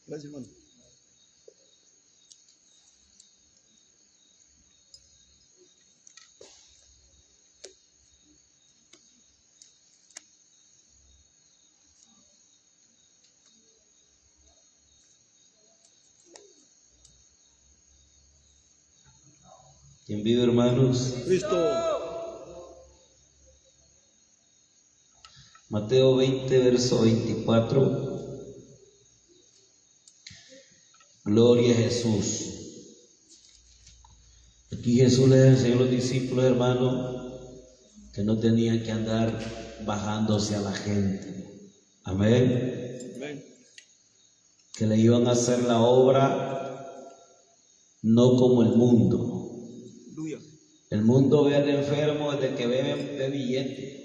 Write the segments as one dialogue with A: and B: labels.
A: Gracias, hermano.
B: ¿Quién vive, hermanos?
A: Cristo.
B: Mateo 20, verso 24. Gloria a Jesús. Aquí Jesús les enseñó a los discípulos, hermanos, que no tenían que andar bajándose a la gente. Amén.
A: Amén.
B: Que le iban a hacer la obra no como el mundo.
A: Aleluya.
B: El mundo ve al enfermo desde que ve billete.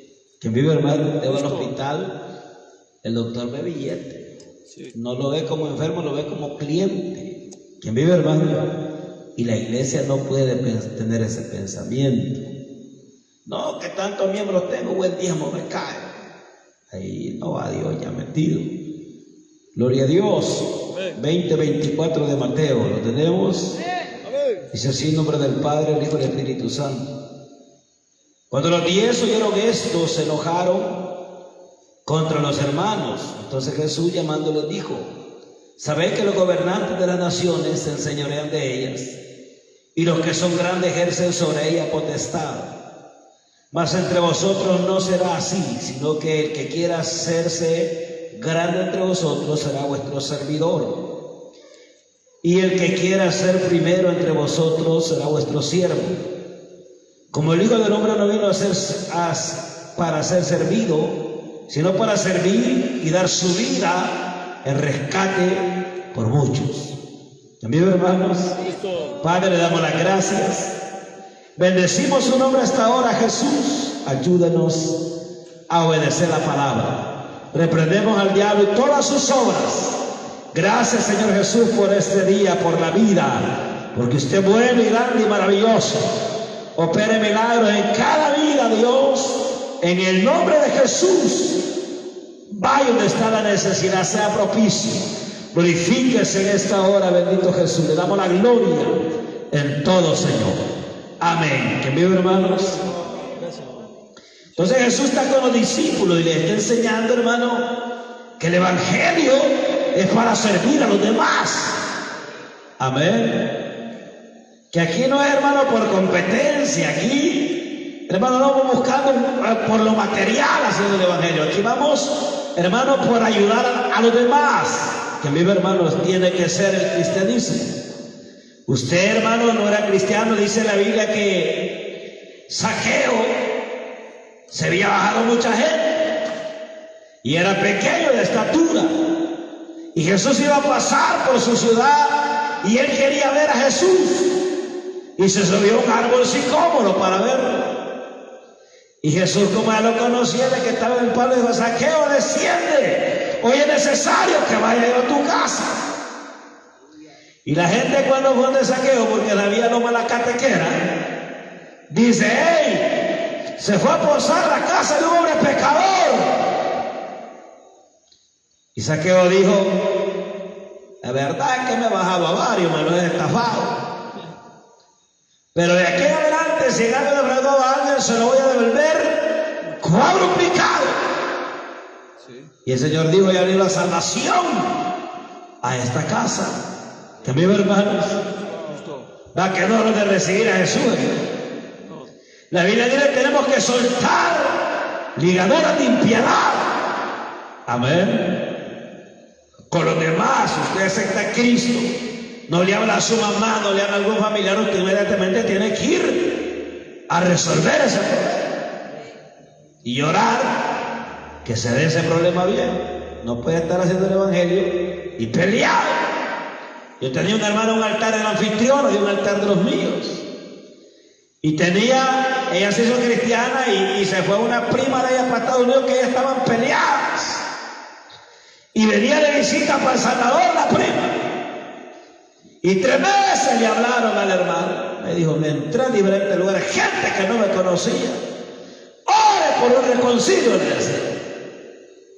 B: Quien vive, hermano, va al hospital, el doctor ve billete.
A: Sí.
B: No lo ve como enfermo, lo ve como cliente. Quien vive, hermano, y la iglesia no puede tener ese pensamiento. No, que tantos miembros tengo, buen diezmo me cae. Ahí no va Dios ya metido. Gloria a Dios. 20:24 de Mateo, ¿lo tenemos? Dice así en nombre del Padre, el Hijo y el Espíritu Santo. Cuando los 10 oyeron esto, se enojaron contra los hermanos. Entonces Jesús llamándolos dijo: sabéis que los gobernantes de las naciones se enseñorean de ellas, y los que son grandes ejercen sobre ellas potestad. Mas entre vosotros no será así, sino que el que quiera hacerse grande entre vosotros será vuestro servidor. Y el que quiera ser primero entre vosotros será vuestro siervo. Como el Hijo del Hombre no vino para ser servido, sino para servir y dar su vida en rescate por muchos. También, hermanos, Padre, le damos las gracias. Bendecimos su nombre hasta ahora, Jesús. Ayúdanos a obedecer la palabra. Reprendemos al diablo y todas sus obras. Gracias, Señor Jesús, por este día, por la vida, porque usted es bueno y grande y maravilloso. Opere milagros en cada vida, Dios, en el nombre de Jesús. Vaya donde está la necesidad, sea propicio. Glorifíquese en esta hora, bendito Jesús. Le damos la gloria en todo, Señor. Amén. ¿Quién vive, hermanos? Entonces Jesús está con los discípulos y les está enseñando, hermano, que el evangelio es para servir a los demás. Amén. Que aquí no es, hermano, por competencia. Aquí, hermano, no vamos buscando por lo material haciendo el evangelio. Aquí vamos, hermano, por ayudar a los demás. Que vive, hermanos, tiene que ser el cristianismo. Usted, hermano, no era cristiano. Dice la Biblia que Zaqueo se había bajado mucha gente y era pequeño de estatura. Y Jesús iba a pasar por su ciudad y él quería ver a Jesús. Y se subió a un árbol sicómoro para verlo. Y Jesús, como él lo conocía, de que estaba en el palo, dijo: Zaqueo, desciende. Hoy es necesario que vaya yo a tu casa. Y la gente, cuando fue de Zaqueo, porque sabía lo malacate que era, dice: hey, se fue a posar a la casa de un hombre pecador. Y Zaqueo dijo: la verdad es que me he bajado a varios, me lo he estafado. Pero de aquí en adelante, si alguien le defraudó a alguien, se lo voy a devolver cuadruplicado. Sí. Y el Señor dijo: ya vino la salvación a esta casa. También, hermanos, va que no de recibir a Jesús. La Biblia dice que tenemos que soltar ligaduras de impiedad. Amén. Con los demás, usted acepta a Cristo, no le habla a su mamá, no le habla a algún familiar, usted inmediatamente tiene que ir a resolver ese problema y orar que se dé ese problema bien. No puede estar haciendo el evangelio y pelear. Yo tenía un hermano, un altar del anfitrión y un altar de los míos. Y ella se hizo cristiana y se fue una prima de ella para Estados Unidos, que ellas estaban peleadas. Y venía de visita para El Salvador la prima. Y 3 veces le hablaron al hermano. Me dijo: me entré en diferentes lugares, gente que no me conocía. Ore por un reconcilio, le decía.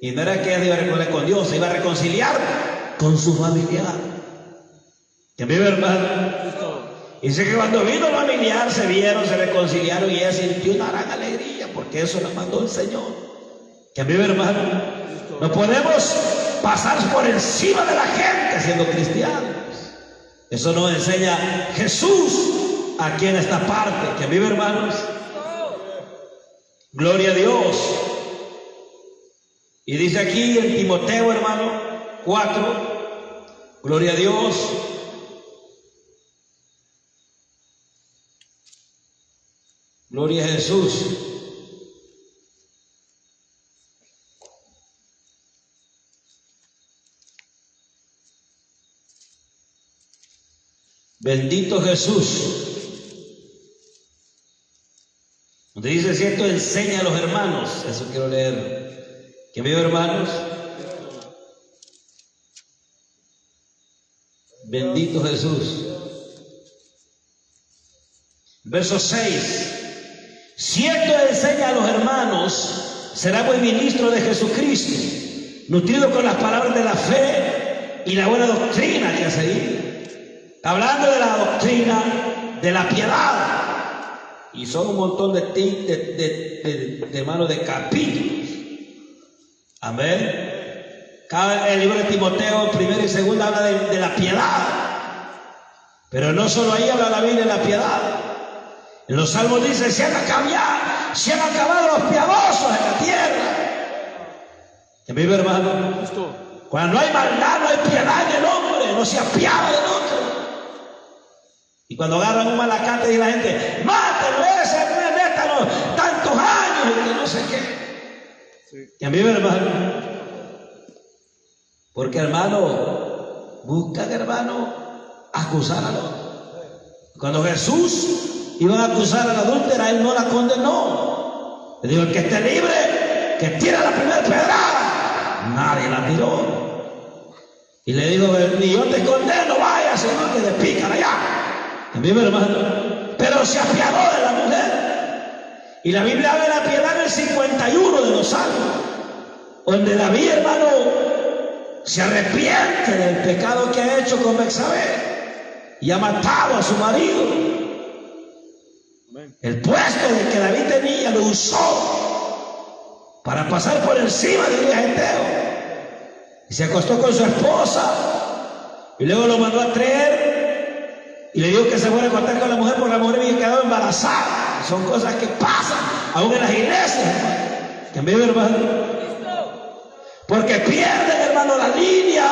B: Y no era que él iba a reconciliar con Dios, se iba a reconciliar con su familiar. ¿Que vive, hermano? Dice que cuando vino el familiar se vieron, se reconciliaron y ella sintió una gran alegría porque eso la mandó el Señor. ¿Que vive, hermano? No podemos pasar por encima de la gente siendo cristianos. Eso nos enseña Jesús aquí en esta parte. ¿Que vive, hermanos? Gloria a Dios. Y dice aquí en Timoteo, hermano, 4, gloria a Dios. Gloria a Jesús. Bendito Jesús. Donde dice, cierto, enseña a los hermanos. Eso quiero leer. ¿Que vive, hermanos? Bendito Jesús. Verso 6. Cierto, enseña a los hermanos, será buen ministro de Jesucristo, nutrido con las palabras de la fe y la buena doctrina que ha seguido. Hablando de la doctrina de la piedad. Y son un montón de manos de capítulos. Amén. El libro de Timoteo, primero y segundo, habla de la piedad. Pero no solo ahí habla la Biblia de la piedad. En los salmos dice, se han acabado los piadosos en la tierra. ¿Que vive, hermano? Cuando hay maldad, no hay piedad en el hombre, no se apiada del otro. Y cuando agarran un malacate y la gente, mátenlo ese, métalo tantos años y que no sé qué. ¿Que vive, hermano? Porque, hermano, buscan, hermano, acusar al otro. Cuando Jesús iban a acusar a la adúltera, él no la condenó. Le dijo, el que esté libre, que tire la primera pedrada. Nadie la tiró. Y le dijo, ni yo te condeno, vaya, sino que te pican allá. También, hermano. Pero se apiadó de la mujer. Y la Biblia habla de la piedad en el 51 de los Salmos, donde David, hermano, se arrepiente del pecado que ha hecho con Betsabé y ha matado a su marido. El puesto de que David tenía lo usó para pasar por encima de un Geteo. Y se acostó con su esposa. Y luego lo mandó a traer. Y le dijo que se fuera a acostar con la mujer porque la mujer había quedado embarazada. Son cosas que pasan aún en las iglesias. Que me ve, hermano. Porque pierden, hermano, la línea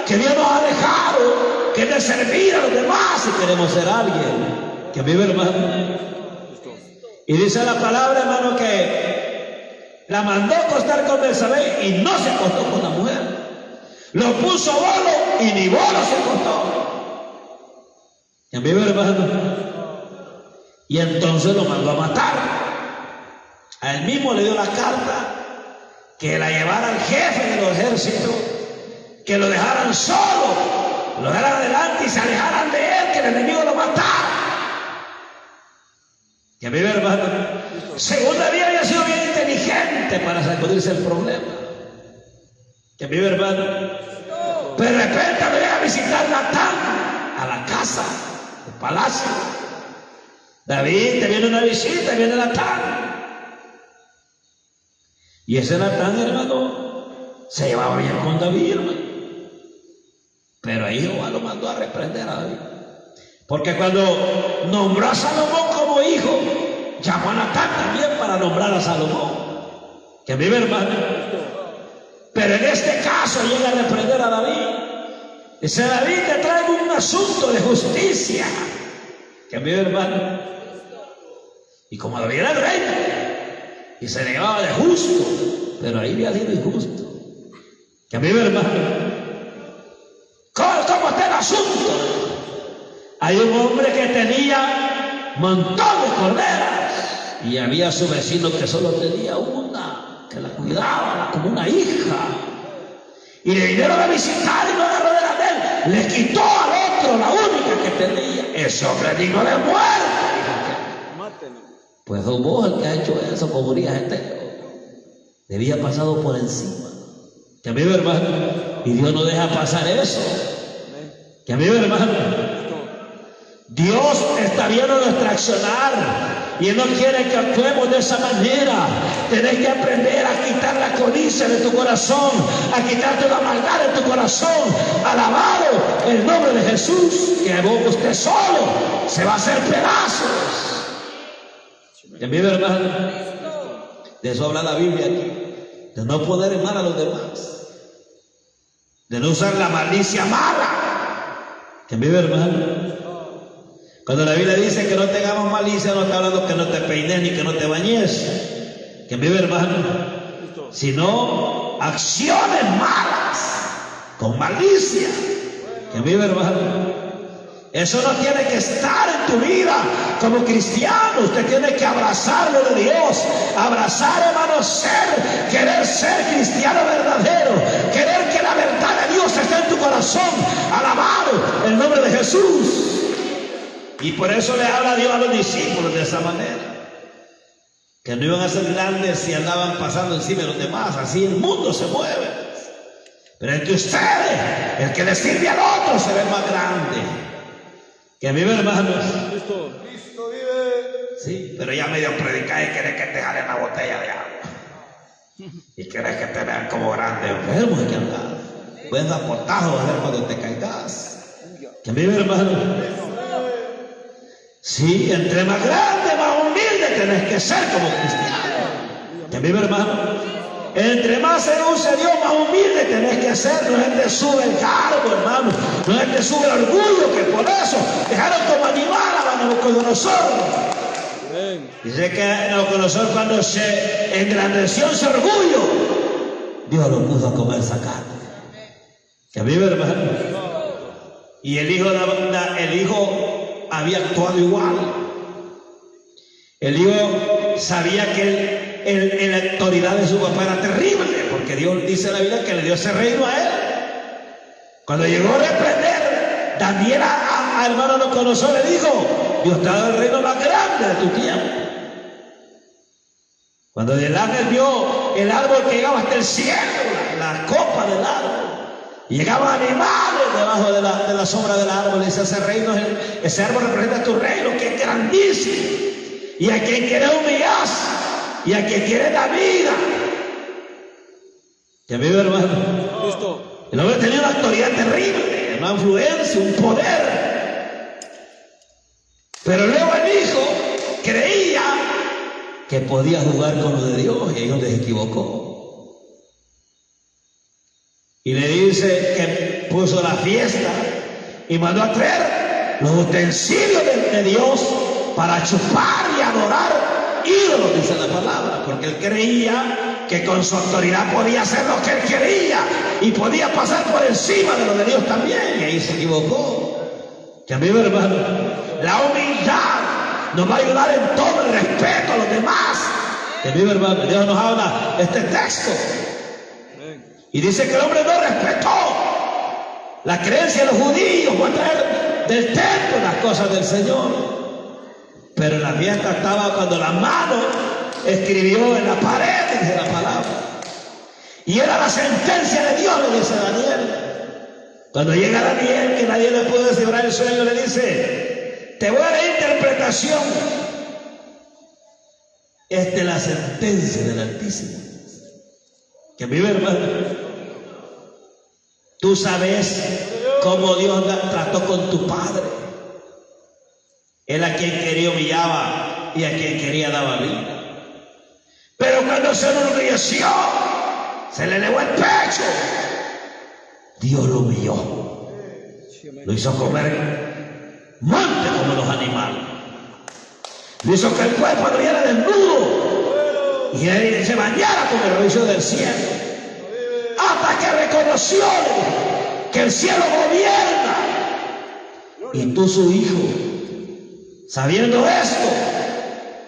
B: que Dios nos ha dejado, que es de servir a los demás si queremos ser alguien. Que me ve, hermano. Y dice la palabra, hermano, que la mandó a acostar con Betsabé y no se acostó con la mujer. Lo puso bolo y ni bolo se acostó. ¿Y a mí, hermano? Y entonces lo mandó a matar. A él mismo le dio la carta que la llevara al jefe de los ejércitos, que lo dejaran solo, lo dejaran adelante y se alejaran de él, que el enemigo lo matara. Que vive, hermano. Según David había sido bien inteligente para sacudirse el problema. Que vive, hermano. Pero de repente me llega a visitar Natán a la casa, al palacio. David, te viene una visita, viene Natán. Y ese Natán, hermano, se llevaba bien con David, hermano. Pero ahí Jehová lo mandó a reprender a David. Porque cuando nombró a Salomón como hijo, llamó a Natán también para nombrar a Salomón. Que vive, hermano. Pero en este caso llega a reprender a David. Dice, David, te traigo un asunto de justicia. Que vive, hermano. Y como David era el rey, y se le llamaba de justo, pero ahí había sido injusto. Que vive, hermano. ¿Cómo está el asunto? Hay un hombre que tenía montón de corderas y había su vecino que solo tenía una, que la cuidaba como una hija. Y le vinieron a visitar y no agarró de la de él. Le quitó al otro la única que tenía. Ese hombre digno de muerte. Pues vos el que ha hecho eso, como moría gente. le había pasado por encima. Que a mí, hermano, y Dios no deja pasar eso. Que a mí, hermano, Dios está viendo nuestro accionar y Él no quiere que actuemos de esa manera. Tienes que aprender a quitar la codicia de tu corazón, a quitarte la maldad de tu corazón. Alabado el nombre de Jesús, que usted solo se va a hacer pedazos. Y a mí, hermano, de eso habla la Biblia aquí, de no poner en mal a los demás, de no usar la malicia mala. Que a mí, hermano, cuando la Biblia dice que no tengamos malicia, no está hablando que no te peines ni que no te bañes, que vive, hermano, sino acciones malas con malicia, que vive, hermano. Eso no tiene que estar en tu vida como cristiano. Usted tiene que abrazar lo de Dios, abrazar, hermano, querer ser cristiano verdadero, querer que la verdad de Dios esté en tu corazón. Alabado el nombre de Jesús. Y por eso le habla Dios a los discípulos de esa manera, que no iban a ser grandes si andaban pasando encima de los demás. Así el mundo se mueve, pero entre ustedes, el que le sirve al otro se ve más grande. Que vive, hermanos. Cristo vive. Sí, pero ya medio predicar y quiere que te jalen la botella de agua y quieres que te vean como grande. Enfermo hay que andar, pueden dar portajos a ver cuando te caigas. Que vive, hermano. Sí, entre más grande, más humilde tenés que ser como cristiano. Que vive, hermano. Entre más se use Dios, más humilde tenés que ser. No es te sube el cargo, hermano. No es te sube el orgullo, que por eso dejaron como animal a Nabucodonosor. Dice que Nabucodonosor, cuando se engrandeció en su orgullo, Dios lo puso a comer esa carne. Que vive, hermano. Y el hijo había actuado igual. El hijo sabía que la autoridad de su papá era terrible, porque Dios dice en la Biblia que le dio ese reino a él. Cuando llegó a reprender, Daniel a hermano Nabucodonosor le dijo: Dios te ha dado el reino más grande de tu tiempo. Cuando el ángel vio el árbol que llegaba hasta el cielo, la copa del árbol, y llegaban animales debajo de la sombra del árbol, y dice: ese árbol representa tu reino, que es grandísimo, y a quien quiere humillar, y a quien quiere la vida. Que vive, hermano. El hombre tenía una autoridad terrible, una influencia, un poder. Pero luego el hijo creía que podía jugar con lo de Dios, y ahí donde se equivocó. Y le dice que puso la fiesta y mandó a traer los utensilios de Dios para chupar y adorar ídolos, dice la palabra, porque él creía que con su autoridad podía hacer lo que él quería y podía pasar por encima de lo de Dios también, y ahí se equivocó. Que a mí, hermano, la humildad nos va a ayudar en todo el respeto a los demás. Que a mí, hermano, Dios nos habla este texto. Y dice que el hombre no respetó la creencia de los judíos, fue a traer del templo las cosas del Señor. Pero la fiesta estaba cuando la mano escribió en la pared, dice la palabra. Y era la sentencia de Dios, le dice Daniel. Cuando llega Daniel, que nadie le pudo descifrar el sueño, le dice: te voy a dar interpretación. Esta es la sentencia del Altísimo. Que vive, hermano. Tú sabes cómo Dios trató con tu padre. Él a quien quería humillaba y a quien quería daba vida. Pero cuando se enorgulleció, se le elevó el pecho, Dios lo humilló. Lo hizo comer monte como los animales. Lo hizo que el cuerpo no era desnudo y él se bañara con el rocío del cielo. Hasta que reconoció que el cielo gobierna. Y tú, su hijo, sabiendo esto,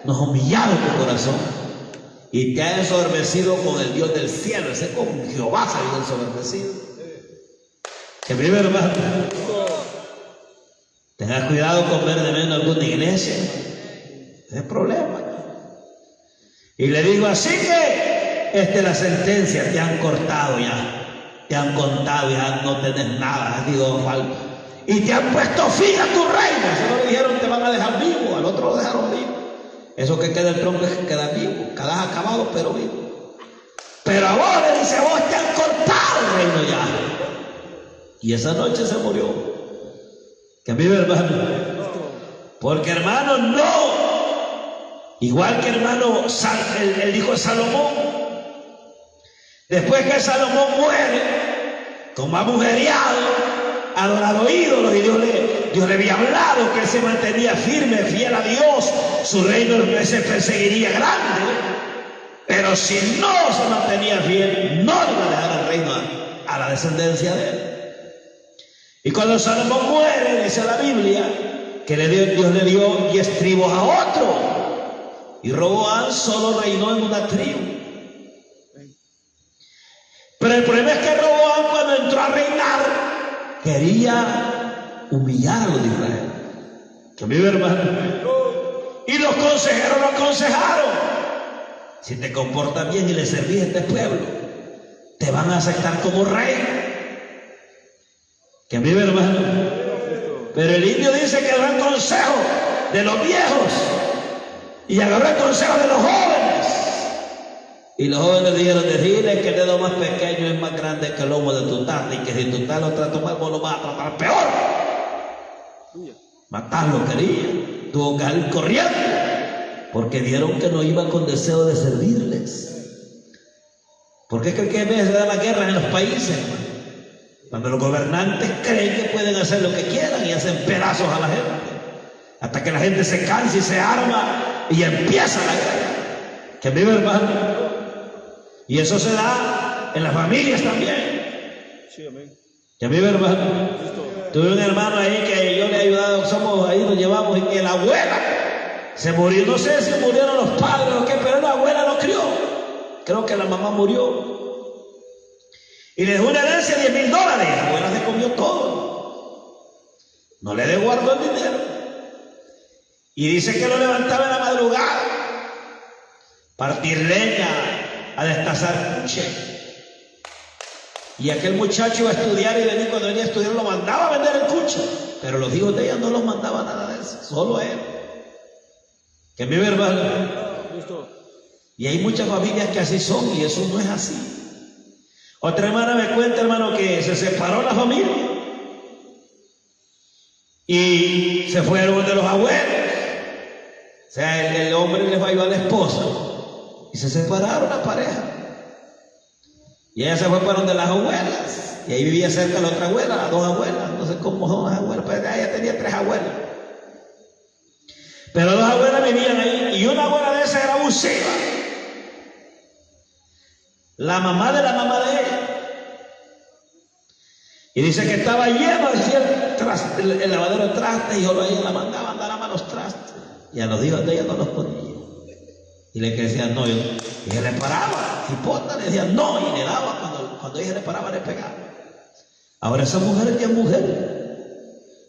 B: nos humillaron tu corazón y te ha ensoberbecido con el Dios del cielo. Ese con Jehová se ha ensoberbecido. Que vive, hermano. Tengas cuidado con ver de menos alguna iglesia. Ese es el problema. Y le digo: así que esta es la sentencia, te han cortado ya, te han contado, ya no tenés nada, has ido falta. Y te han puesto fin a tu reino. Eso no le dijeron te van a dejar vivo, al otro lo dejaron vivo. Eso que queda el tronco es que queda vivo, quedas acabado pero vivo. Pero a vos le dice, vos te han cortado el reino ya. Y esa noche se murió. Que vive, hermano. Porque hermano, no. Igual que hermano, el hijo de Salomón. Después que Salomón muere, como ha mujeriado, adorado ídolos, y Dios le había hablado que él se mantenía firme, fiel a Dios, su reino se perseguiría grande. Pero si no se mantenía fiel, no le iba a dejar el reino a la descendencia de él. Y cuando Salomón muere, dice la Biblia, que Dios le dio 10 tribus a otro. Y Roboam solo reinó en una tribu. Pero el problema es que Roboam, cuando entró a reinar, quería humillar a los de Israel. Que vive, hermano. Y los consejeros lo aconsejaron: si te comportas bien y le servís a este pueblo, te van a aceptar como rey. Que vive, hermano. Pero el indio dice que agarró el consejo de los viejos y agarró el consejo de los jóvenes. Y los jóvenes dijeron: decirle que el dedo más pequeño es más grande que el lomo de tu tata, y que si tu tata lo trata mal, vos lo vas a tratar peor. Matarlo quería. Tuvo que salir corriendo, porque vieron que no iba con deseo de servirles. ¿Por qué creen que a veces se dan las guerras en los países? Cuando los gobernantes creen que pueden hacer lo que quieran y hacen pedazos a la gente, hasta que la gente se cansa y se arma y empieza la guerra. Que vive, hermano. Y eso se da en las familias también.
A: Sí, amén.
B: Que vive, hermano. Tuve un hermano ahí que yo le he ayudado, somos ahí, nos llevamos, y que la abuela se murió. No sé si murieron los padres o qué, pero la abuela lo crió. Creo que la mamá murió. Y le dejó una herencia de $10,000. La abuela se comió todo. No le guardó el dinero. Y dice que lo levantaba en la madrugada, partir leña, a destazar cuche. Y aquel muchacho iba a estudiar, y venía, cuando venía a estudiar lo mandaba a vender el cuche. Pero los hijos de ella no los mandaba nada de eso, solo él. Que vive, hermano. Y hay muchas familias que así son, y eso no es así. Otra hermana me cuenta, hermano, que se separó la familia y se fueron de los abuelos. O sea, el hombre le falló a la esposa y se separaron la pareja. Y ella se fue para donde las abuelas, y ahí vivía cerca la otra abuela, las 2 abuelas. No sé cómo son las abuelas, pero ella tenía 3 abuelas. Pero 2 abuelas vivían ahí, y una abuela de esas era abusiva. La mamá de la mamá de ella. Y dice que estaba lleno, decía, el lavadero de trastes, y solo ella la mandaba a andar a malos trastes. Y a los hijos de ella no los ponía. Y le decían no, y ella le paraba. Hipota le decía no, y le daba. Cuando ella le paraba, le pegaba. Ahora esa mujer ya es mujer.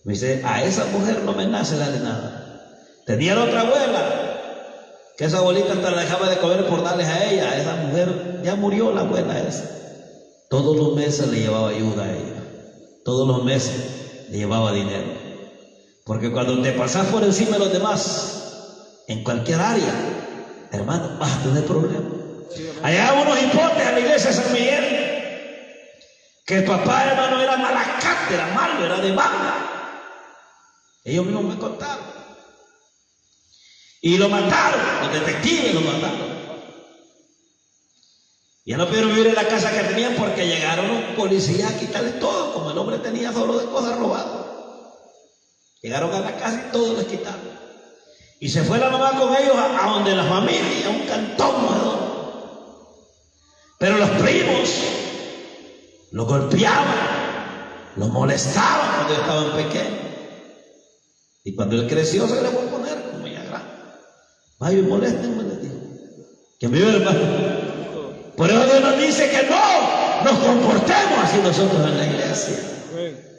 B: Me dice, a esa mujer no me nace darle nada. Tenía la otra abuela, que esa abuelita hasta la dejaba de comer por darles a ella. A esa mujer ya murió la abuela esa. Todos los meses le llevaba ayuda a ella. Todos los meses le llevaba dinero. Porque cuando te pasas por encima de los demás, en cualquier área, hermano, vas a tener problemas. Allá unos hipotes a la iglesia de San Miguel, que el papá, hermano, era malacate, era malo, era de banda. Ellos mismos me contaron. Y lo mataron, los detectives lo mataron. Ya no pudieron vivir en la casa que tenían, porque llegaron los policías a quitarles todo, como el hombre tenía solo de cosas robadas. Llegaron a la casa y todo les quitaron. Y se fue la mamá con ellos a donde la familia, a un cantón nuevo. Pero los primos lo golpeaban, lo molestaban cuando estaban pequeños. Y cuando él creció, se le fue a poner como ya grande. Vaya y moléstenme, les dijo. Que me vive, hermano. Por eso Dios nos dice que no nos comportemos así nosotros en la iglesia.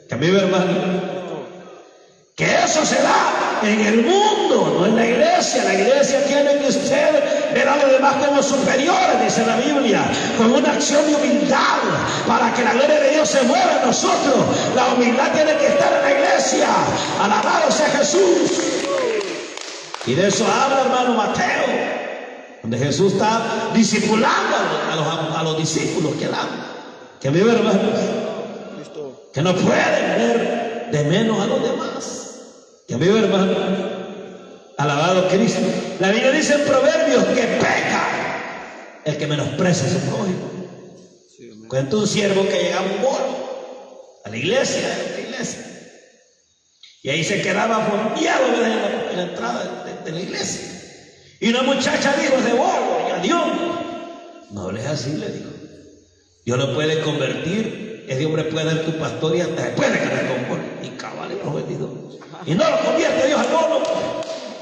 B: Que vive, hermano. Que eso se da en el mundo, no en la iglesia. La iglesia tiene que usted ver a los demás como superiores, dice la Biblia, con una acción de humildad, para que la gloria de Dios se mueva en nosotros. La humildad tiene que estar en la iglesia. Alabado sea Jesús. Y de eso habla, hermano, Mateo, donde Jesús está discipulando a los discípulos que él ama. Que vive, hermanos, que no pueden ver de menos a los demás. Que vive, hermano, alabado Cristo. La Biblia dice en Proverbios que peca el que menosprecia a su prójimo. Cuenta un siervo que llegaba un bolo a la iglesia, y ahí se quedaba fondeado en la entrada de la iglesia. Y una muchacha dijo: ese bolo, y a Dios, no hables así, le dijo. Dios lo puede convertir, ese hombre puede ser tu pastor y hasta puede quedar con bolo. Y cabal, y los benditos. Y no lo convierte Dios al bolo.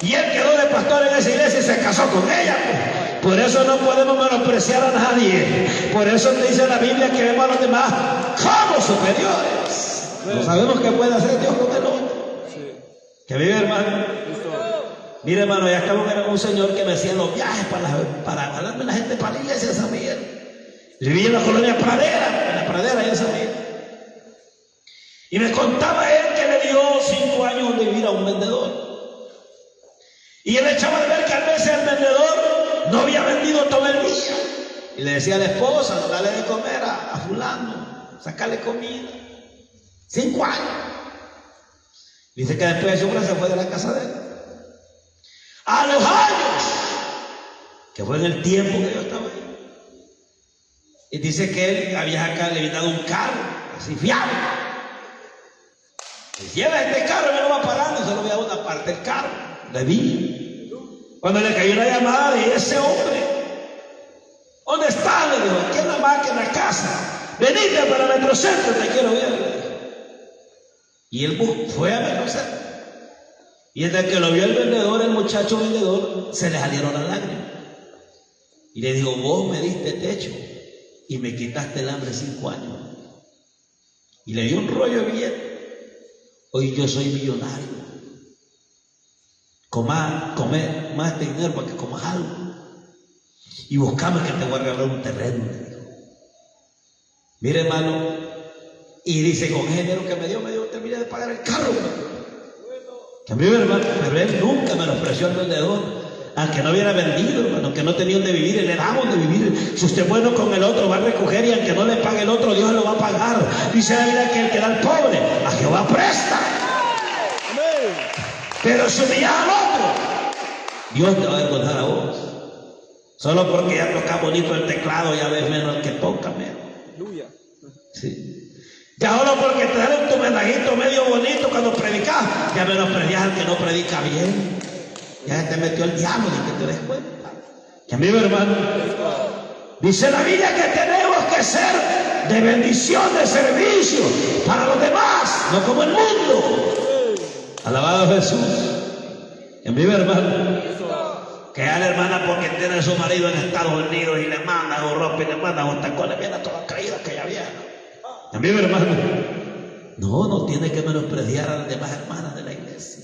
B: Y él quedó de pastor en esa iglesia y se casó con ella. Por eso no podemos menospreciar a nadie. Por eso te dice la Biblia que vemos a los demás como superiores. No sabemos qué puede hacer Dios con el otro. Que vive, hermano. Mire, hermano, ya estamos viendo un señor que me hacía los viajes para jalarme la gente para la iglesia de San Miguel. Vivía en la colonia Pradera, en la Pradera de San Miguel. Y me contaba él que le dio 5 años de vivir a un vendedor. Y él echaba de ver que a veces el vendedor no había vendido todo el día. Y le decía a la esposa: dale de comer a fulano, sacarle comida. 5 años. Dice que después de su hombre se fue de la casa de él. A los años, que fue en el tiempo que yo estaba ahí. Y dice que él había acá, le había dado un carro, así fiable. Y lleva este carro y me lo va parando y solo voy a una parte del carro. Le vi. Cuando le cayó una llamada de ese hombre: ¿dónde está? Le dijo: aquí en la máquina, en la casa. Venite para Metrocentro, te quiero ver. Le dijo. Y él fue a Metrocentro. Y desde que lo vio el vendedor, el muchacho vendedor, se le salieron las lágrimas. Y le dijo: vos me diste techo y me quitaste el hambre 5 años. Y le dio un rollo de billete. Hoy yo soy millonario. Comer más dinero para que comas algo. Y buscame que te voy a regalar un terreno. Mire, hermano, y dice: con género que me dio, terminé de pagar el carro. Que a mí, hermano, pero él nunca menospreció al vendedor, aunque no hubiera vendido, hermano, que no tenía donde vivir, le damos donde vivir. Si usted es bueno con el otro, va a recoger, y aunque no le pague el otro, Dios lo va a pagar. Dice la Biblia que el que da al pobre, a Jehová presta. Pero si humillas al otro, Dios te va a avergonzar a vos. Solo porque ya toca bonito el teclado, ya ves menos el que toca menos. Sí. Ya solo porque te dan tu mensajito medio bonito cuando predicas, ya menosprecias al que no predica bien. Ya te metió el diablo y que te des cuenta. Que a mí, hermano, dice la Biblia que tenemos que ser de bendición, de servicio para los demás, no como el mundo. Alabado Jesús. Que a mí, hermano, que a la hermana, porque tiene a su marido en Estados Unidos y le manda o ropa y le manda o tacones, viene toda caída que ya viene. A mí, hermano, no tiene que menospreciar a las demás hermanas de la iglesia,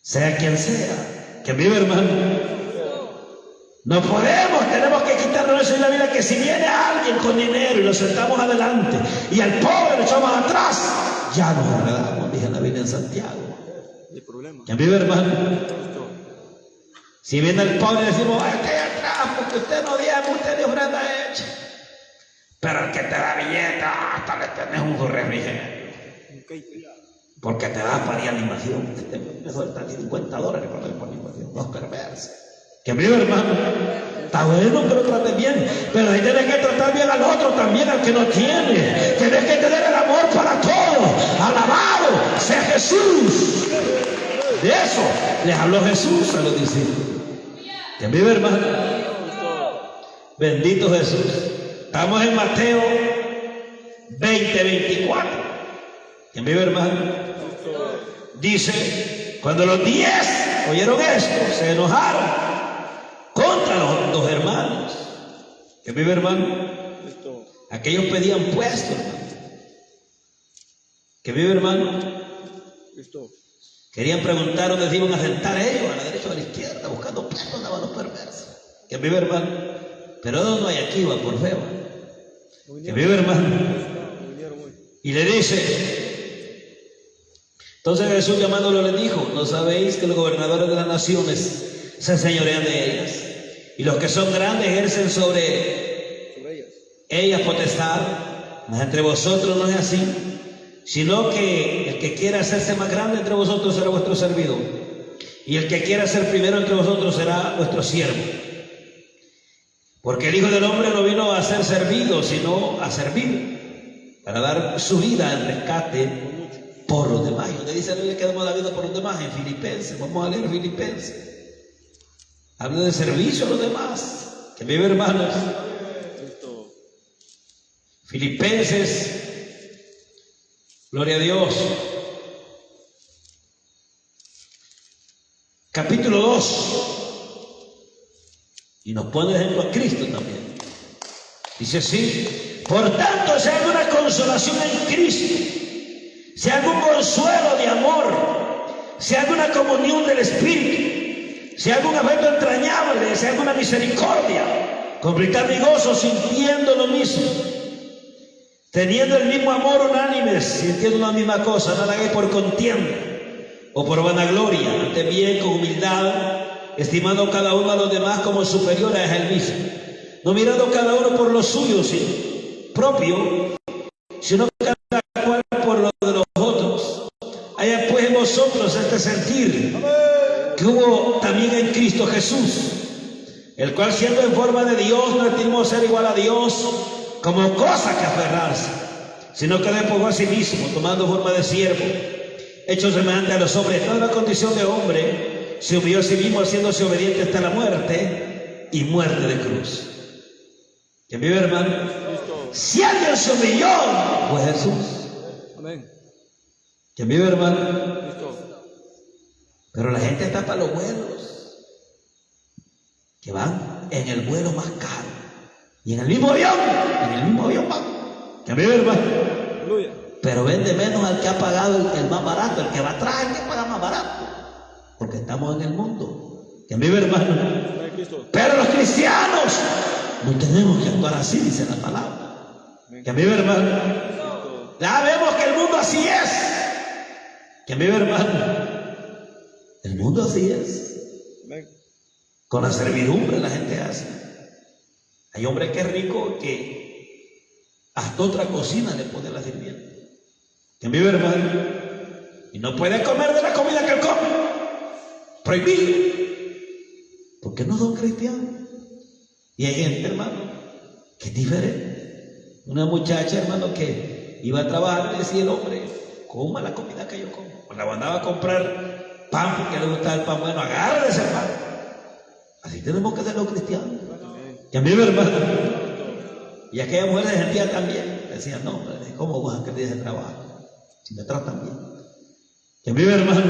B: sea quien sea. Que a mí, hermano, no podemos, tenemos que quitarnos eso. En la vida que si viene alguien con dinero y lo sentamos adelante y al pobre lo echamos atrás, ya nos enredamos, dice la Biblia en Santiago. Que a mí, hermano, si viene el pobre y decimos: ay, que atrás, porque usted no diezma, usted de ofrenda hecha. Pero el que te da billete, hasta le tenés un refrigerio. Porque te da para animación. Me sueltan $50 para ir por animación. Los perversos. Que a mí, hermano, está bueno que lo trates bien, pero ahí tienes que tratar bien al otro también, al que no tiene. Tienes que tener el amor para todos. Alabado sea Jesús. De eso les habló Jesús a los discípulos. Que a mí, hermano, bendito Jesús. Estamos en Mateo 20:24. Que mi hermano dice: cuando los 10 oyeron esto, se enojaron contra los 2 hermanos. Que mi hermano, aquellos pedían puestos, hermano. Que mi hermano, Querían preguntar dónde se iban a sentar ellos, a la derecha o a la izquierda, buscando puestos andaban los perversos. Que vive, hermano. Pero no hay aquí, va por fe, va. Que vive, hermano. Y le dice, entonces Jesús llamándolo le dijo, ¿no sabéis que los gobernadores de las naciones se señorean de ellas? Y los que son grandes ejercen sobre ellas potestad, mas entre vosotros no es así, sino que el que quiera hacerse más grande entre vosotros será vuestro servidor, y el que quiera ser primero entre vosotros será vuestro siervo. Porque el Hijo del Hombre no vino a ser servido, sino a servir, para dar su vida en rescate por los demás. Y donde dice la Biblia que damos la vida por los demás, en Filipenses, vamos a leer Filipenses. Habla de servicio a los demás. Que vive, hermanos. Filipenses, gloria a Dios. Capítulo 2. Y nos pone de ejemplo a Cristo también. Dice así: por tanto, si hay alguna consolación en Cristo, si hay algún consuelo de amor, si hay alguna comunión del Espíritu, si hay algún afecto entrañable, si hay alguna misericordia, completad mi gozo sintiendo lo mismo, teniendo el mismo amor unánime, sintiendo la misma cosa, nada hagáis por contienda o por vanagloria, antes bien con humildad, estimando cada uno a los demás como superiores a él mismo, no mirando cada uno por lo suyo propio, sino cada cual por lo de los otros. Haya pues en vosotros este sentir que hubo también en Cristo Jesús, el cual siendo en forma de Dios no estimó ser igual a Dios como cosa que aferrarse, sino que despojó a sí mismo, tomando forma de siervo, hecho semejante a los hombres, toda la condición de hombre, se humilló a sí mismo, haciéndose obediente hasta la muerte y muerte de cruz. ¿Quién vive, hermano? Si alguien se humilló, fue Jesús. Amén. ¿Quién vive, hermano? Pero la gente está para los vuelos, que van en el vuelo más caro, y en el mismo avión van. ¿Quién vive, hermano? Pero vende menos al que ha pagado el más barato, el que va atrás, el que paga más barato, porque estamos en el mundo. ¿Quién vive, hermano? Pero los cristianos no tenemos que actuar así, dice la palabra. ¿Quién vive, hermano? Ya vemos que el mundo así es. ¿Quién vive, hermano? El mundo así es. Con la servidumbre la gente hace. Hay hombre que es rico que hasta otra cocina le pone la sirvienta. ¿Quién vive, hermano? Y no puede comer de la comida que él come. Prohibido. Porque no son cristianos. Y hay gente, hermano, que es diferente. Una muchacha, hermano, que iba a trabajar, le decía el hombre: coma la comida que yo como. Pues la mandaba a comprar pan porque le gustaba el pan bueno, agarre ese pan. Así tenemos que ser los cristianos. Y a mí, hermano, y aquella mujer se sentía también. Decía: no, hombre, ¿cómo vas a querer ese trabajo si me tratan bien? Y a mí, hermano,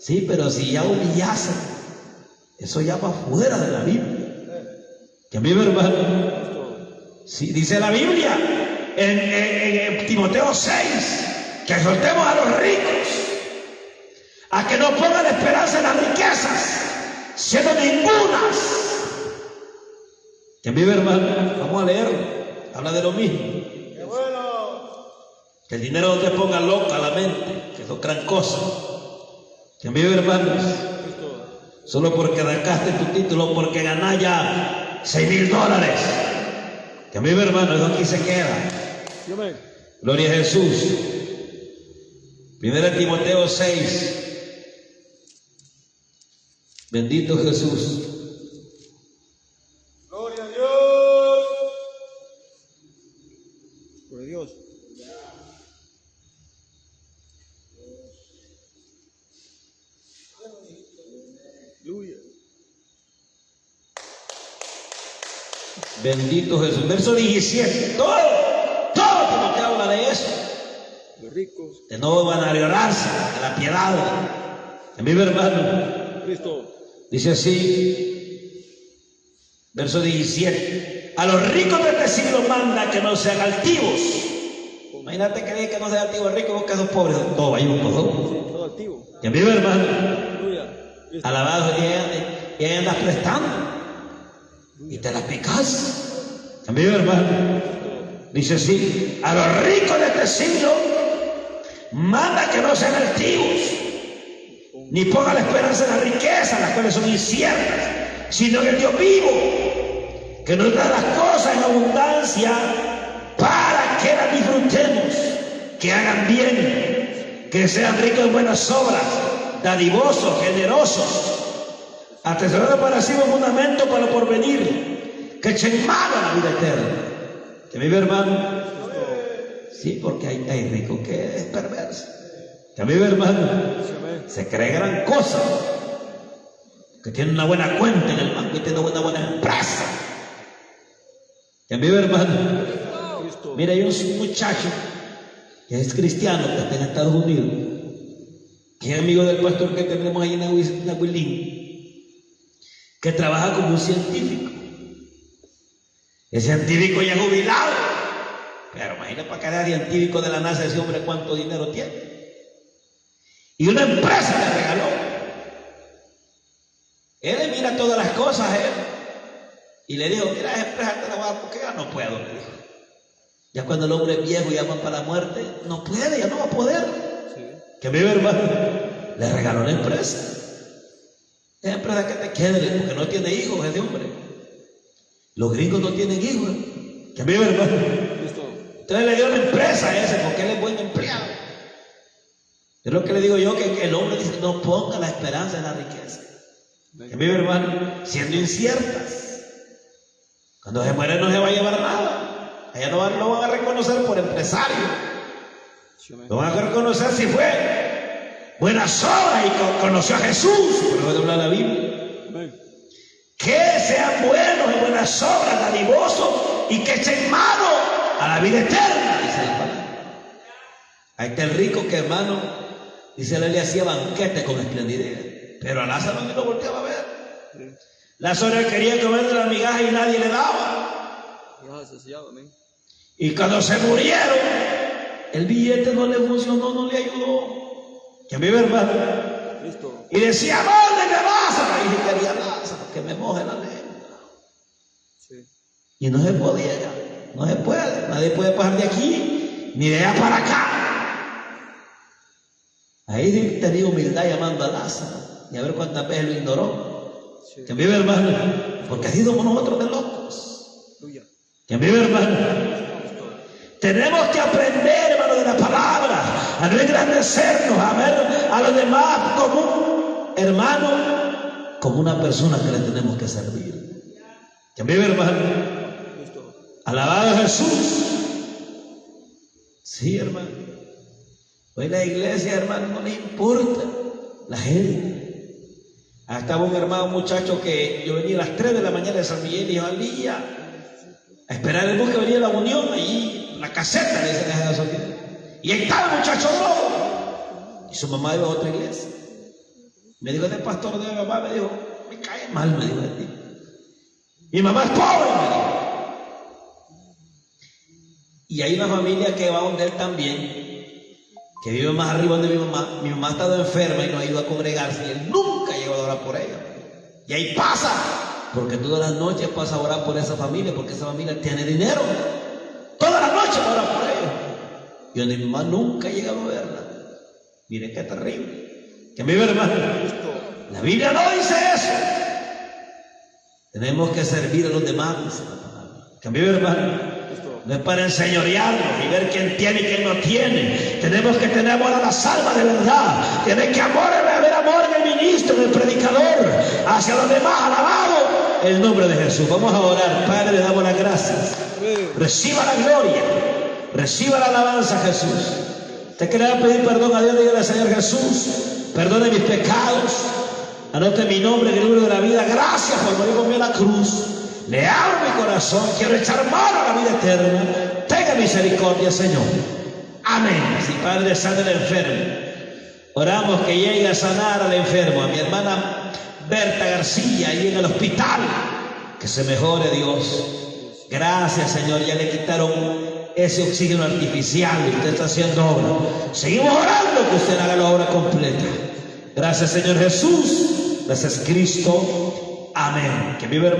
B: sí, pero si ya humillasen, eso ya va fuera de la Biblia. Que a mí, hermano, sí, dice la Biblia en Timoteo 6, que exhortemos a los ricos a que no pongan esperanza en las riquezas, siendo ningunas. Que a mí, hermano, vamos a leerlo, habla de lo mismo. ¡Qué bueno! Que el dinero no te ponga loca la mente, que es gran cosa. Que a mí, hermanos, solo porque sacaste tu título, porque ganás ya $6,000, que a mí, hermano, eso aquí se queda. Gloria a Jesús. 1 Timoteo 6. Bendito Jesús.
A: Gloria a Dios. Gloria a Dios. Aleluya.
B: Bendito Jesús. Verso 17. Todo Timoteo habla de eso.
A: Los ricos.
B: De no vanagloriarse, de la piedad. A mi hermano.
A: Cristo.
B: Dice así. Verso 17. A los ricos de este siglo manda que no sean altivos, Imagínate que diga que no sea activo el rico, vos que sos pobre, todo hay un cojón.
A: Sí, todo activo.
B: ¿Quién vive, hermano?
A: Aleluya. Listo.
B: Alabado, y ahí andas prestando y te las picas. ¿Quién vive, hermano? Dice así: a los ricos de este siglo manda que no sean altivos, ni pongan la esperanza en la riqueza, las cuales son inciertas, sino en el Dios vivo, que nos da las cosas en abundancia para que las disfrutemos, que hagan bien, que sean ricos en buenas obras, dadivosos, generosos, atesorando para sí un fundamento para lo porvenir, que echen mano a la vida eterna. ¿Que vive, hermano? Sí, porque hay ricos que es perverso. ¿Que vive, hermano? Se cree gran cosa, que tiene una buena cuenta en el banco y tiene una buena empresa. ¿Que vive, hermano? Mira, hay un muchacho que es cristiano, que está en Estados Unidos, que es amigo del pastor que tenemos ahí en Aguilín, que trabaja como un científico. Ese científico ya es jubilado, pero imagínate para cada científico de la NASA ese hombre cuánto dinero tiene. Y una empresa le regaló. Él le mira todas las cosas a él y le dijo: mira, esa empresa te la voy a dar porque ya no puedo, le dijo. Ya cuando el hombre es viejo y ya va para la muerte, no puede, ya no va a poder.
A: Sí.
B: Que vive, hermano, le regaló la empresa. Esa empresa que te quede, porque no tiene hijos ese hombre. Los gringos no tienen hijos. Que vive, hermano.
A: Listo.
B: Entonces le dio la empresa a ese porque él es buen empleado. Es lo que le digo yo, que el hombre dice: no ponga la esperanza en la riqueza. Que vive, hermano, siendo inciertas. Cuando se muere no se va a llevar nada. Allá no lo van a reconocer por empresario. Lo van a reconocer si fue buenas obras y conoció a Jesús. Por lo que habla la Biblia.
A: Amén.
B: Que sean buenos y buenas obras, dadivosos, y que echen mano a la vida eterna, dice la palabra. Ahí está el rico que, hermano, dice él, le hacía banquete con esplendidez, pero a Lázaro ni lo volteaba a ver.
A: Sí.
B: Lázaro quería comer de la migaja y nadie le daba.
A: Ya se sellaba, amén.
B: Y cuando se murieron, el billete no le funcionó, no le ayudó. Que vive, hermano.
A: Listo.
B: Y decía: ¿dónde me Lázaro? Y dije: quería Lázaro, que me moje la lengua.
A: Sí.
B: Y no se podía ya, no se puede, nadie puede pasar de aquí, ni de allá para acá. Ahí tenía humildad llamando a Lázaro, y a ver cuántas veces lo ignoró.
A: Sí.
B: Que vive, hermano, porque así somos nosotros de locos.
A: Aleluya.
B: Que vive, hermano.
A: Listo.
B: Tenemos que aprender, hermano, de la palabra, a no engrandecernos, a ver a los demás como un hermano, como una persona que le tenemos que servir. Que vive, hermano.
A: Listo.
B: Alabado a Jesús. Sí, hermano. Hoy la iglesia, hermano, no le importa la gente. Estaba un hermano, un muchacho que yo venía a las 3 de la mañana de San Miguel y yo salía a esperar el bus que venía a la Unión, allí, la caseta, le dicen a Jesús. Y ahí estaba el muchacho rojo. Y su mamá iba a otra iglesia. Me dijo: este pastor de mi mamá, me dijo, me cae mal, me dijo de ti. Mi mamá es pobre, me dijo. Y hay una familia que va donde él también, que vive más arriba donde mi mamá. Mi mamá ha estado enferma y no ha ido a congregarse, y él nunca ha llegado a orar por ella. Y ahí pasa, porque todas las noches pasa a orar por esa familia, porque esa familia tiene dinero. Todas las noches ora por ella. Y donde mi mamá nunca ha llegado a verla. Miren qué terrible. Que mi hermano, la Biblia no dice eso. Tenemos que servir a los demás, dice la palabra. Que mi hermano, no es para enseñorearnos y ver quién tiene y quién no tiene. Tenemos que tener amor a las almas de verdad. Tiene que haber amor en el ministro, en el predicador, hacia los demás. Alabado el nombre de Jesús. Vamos a orar. Padre, le damos las gracias. Reciba la gloria, reciba la alabanza, Jesús. Te quería pedir perdón a Dios, dígale al Señor Jesús: perdone mis pecados, anote mi nombre en el libro de la vida. Gracias por morir conmigo en la cruz. Le abro mi corazón, quiero echar mano a la vida eterna. Tenga misericordia, Señor. Amén. Si Padre, sana al enfermo. Oramos que llegue a sanar al enfermo, a mi hermana Berta García, ahí en el hospital. Que se mejore, Dios. Gracias, Señor. Ya le quitaron ese oxígeno artificial y usted está haciendo obra. Seguimos orando que usted haga la obra completa. Gracias, Señor Jesús. Gracias, Cristo. Amén. Que vive